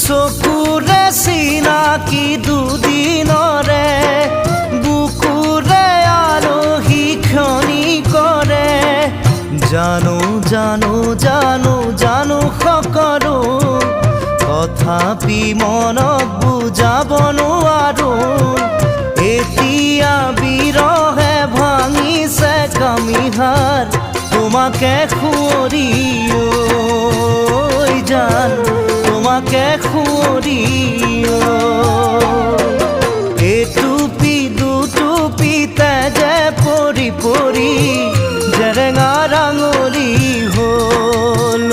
চকুৰে চিনাকি দুদিনৰে বুকুৰে আলহী ক্ষণি কৰে। জানো জানো জানো জানো সকলো তথাপি মনক বুজাব নোৱাৰো। এতিয়া বিৰহে ভাঙিছে কামিহাৰ তোমাকে সুঁৱৰি ঐ জান তোমাকে সুঁৱৰি। এটুপি দুটুপিতে যে পৰি পৰি জেৰেঙা ৰাঙলী হ'ল।